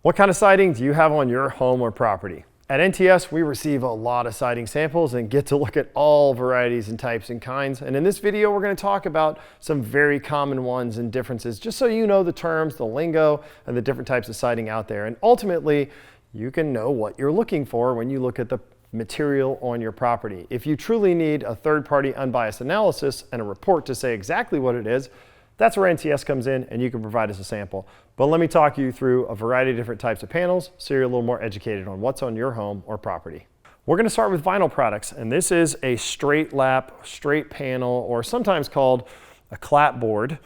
What kind of siding do you have on your home or property? At NTS, we receive a lot of siding samples and get to look at all varieties and types and kinds. And in this video, we're going to talk about some very common ones and differences, just so you know the terms, the lingo, and the different types of siding out there. And ultimately, you can know what you're looking for when you look at the material on your property. If you truly need a third-party unbiased analysis and a report to say exactly what it is, that's where NTS comes in and you can provide us a sample. But let me talk you through a variety of different types of panels so you're a little more educated on what's on your home or property. We're going to start with vinyl products, and this is a straight lap, straight panel, or sometimes called a clapboard.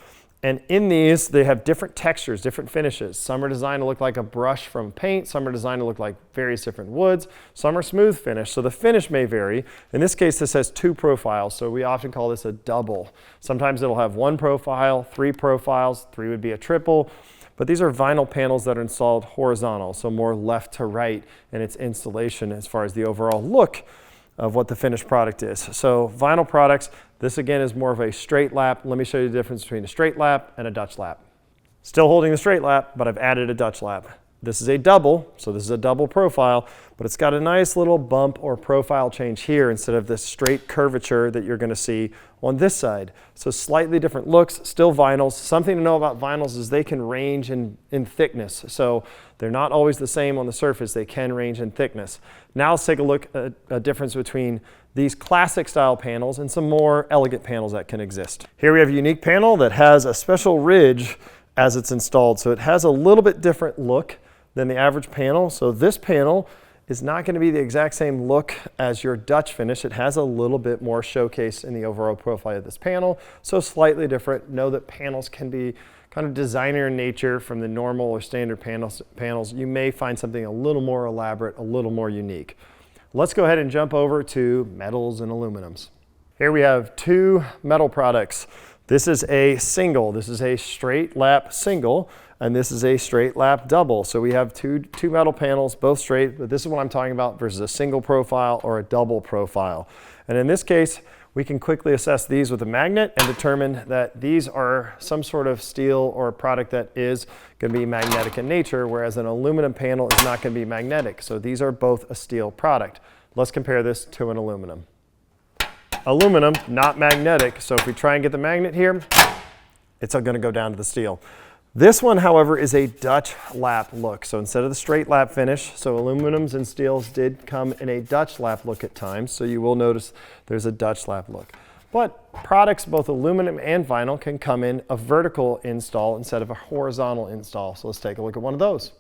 And in these, they have different textures, different finishes. Some are designed to look like a brush from paint. Some are designed to look like various different woods. Some are smooth finish, so the finish may vary. In this case, this has two profiles, so we often call this a double. Sometimes it'll have one profile, three profiles, three would be a triple. But these are vinyl panels that are installed horizontal, so more left to right in its installation as far as the overall look of what the finished product is. So vinyl products, this again is more of a straight lap. Let me show you the difference between a straight lap and a Dutch lap. Still holding the straight lap, but I've added a Dutch lap. This is a double, so this is a double profile, but it's got a nice little bump or profile change here instead of this straight curvature that you're going to see on this side. So slightly different looks, still vinyls. Something to know about vinyls is they can range in thickness. So they're not always the same on the surface. They can range in thickness. Now let's take a look at a difference between these classic style panels and some more elegant panels that can exist. Here we have a unique panel that has a special ridge as it's installed. So it has a little bit different look than the average panel. So this panel is not going to be the exact same look as your Dutch finish. It has a little bit more showcase in the overall profile of this panel, so slightly different. Know that panels can be kind of designer in nature from the normal or standard panels. You may find something a little more elaborate, a little more unique. Let's go ahead and jump over to metals and aluminums. Here we have two metal products. This is a single. This is a straight lap single, and this is a straight lap double. So we have two metal panels, both straight, but this is what I'm talking about versus a single profile or a double profile. And in this case, we can quickly assess these with a magnet and determine that these are some sort of steel or product that is going to be magnetic in nature, whereas an aluminum panel is not going to be magnetic. So these are both a steel product. Let's compare this to an aluminum. Aluminum, not magnetic, so if we try and get the magnet here, it's going to go down to the steel. This one, however, is a Dutch lap look. So instead of the straight lap finish, so aluminums and steels did come in a Dutch lap look at times, so you will notice there's a Dutch lap look. But products, both aluminum and vinyl, can come in a vertical install instead of a horizontal install. So let's take a look at one of those.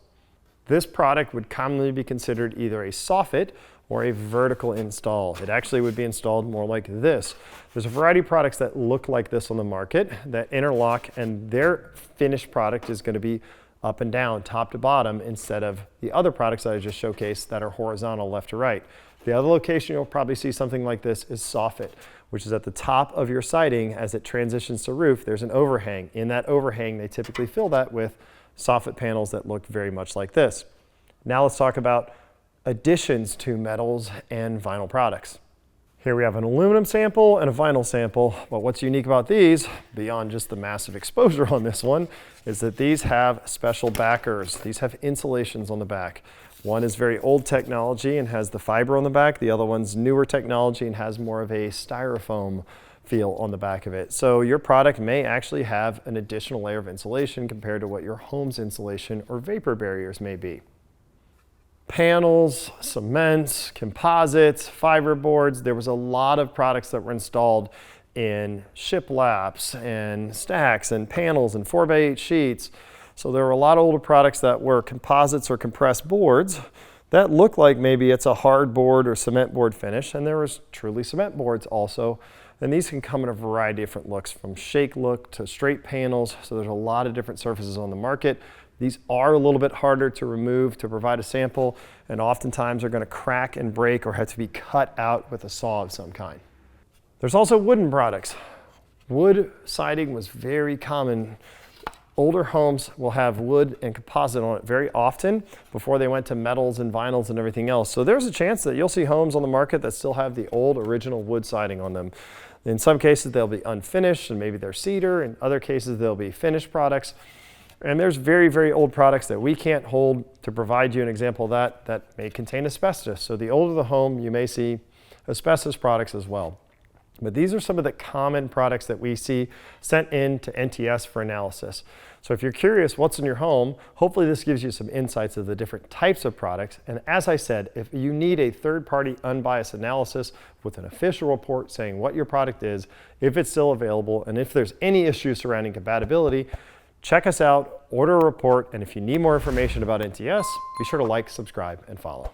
This product would commonly be considered either a soffit or a vertical install. It actually would be installed more like this. There's a variety of products that look like this on the market that interlock, and their finished product is going to be up and down, top to bottom, instead of the other products that I just showcased that are horizontal left to right. The other location you'll probably see something like this is soffit, which is at the top of your siding. As it transitions to roof, there's an overhang. In that overhang, they typically fill that with soffit panels that look very much like this. Now let's talk about additions to metals and vinyl products. Here we have an aluminum sample and a vinyl sample, but what's unique about these, beyond just the massive exposure on this one, is that these have special backers. These have insulations on the back. One is very old technology and has the fiber on the back. The other one's newer technology and has more of a styrofoam feel on the back of it. So your product may actually have an additional layer of insulation compared to what your home's insulation or vapor barriers may be. Panels, cements, composites, fiberboards. There was a lot of products that were installed in shiplaps and stacks and panels and 4x8 sheets. So there were a lot of older products that were composites or compressed boards that look like maybe it's a hard board or cement board finish, and there was truly cement boards also. And these can come in a variety of different looks, from shake look to straight panels. So there's a lot of different surfaces on the market. These are a little bit harder to remove to provide a sample, and oftentimes are going to crack and break or have to be cut out with a saw of some kind. There's also wooden products. Wood siding was very common. Older homes will have wood and composite on it very often before they went to metals and vinyls and everything else. So there's a chance that you'll see homes on the market that still have the old original wood siding on them. In some cases, they'll be unfinished and maybe they're cedar. In other cases, they'll be finished products. And there's very, very old products that we can't hold to provide you an example of that may contain asbestos. So the older the home, you may see asbestos products as well. But these are some of the common products that we see sent in to NTS for analysis. So if you're curious what's in your home, hopefully this gives you some insights of the different types of products. And as I said, if you need a third-party unbiased analysis with an official report saying what your product is, if it's still available, and if there's any issues surrounding compatibility, check us out, order a report, and if you need more information about NTS, be sure to like, subscribe, and follow.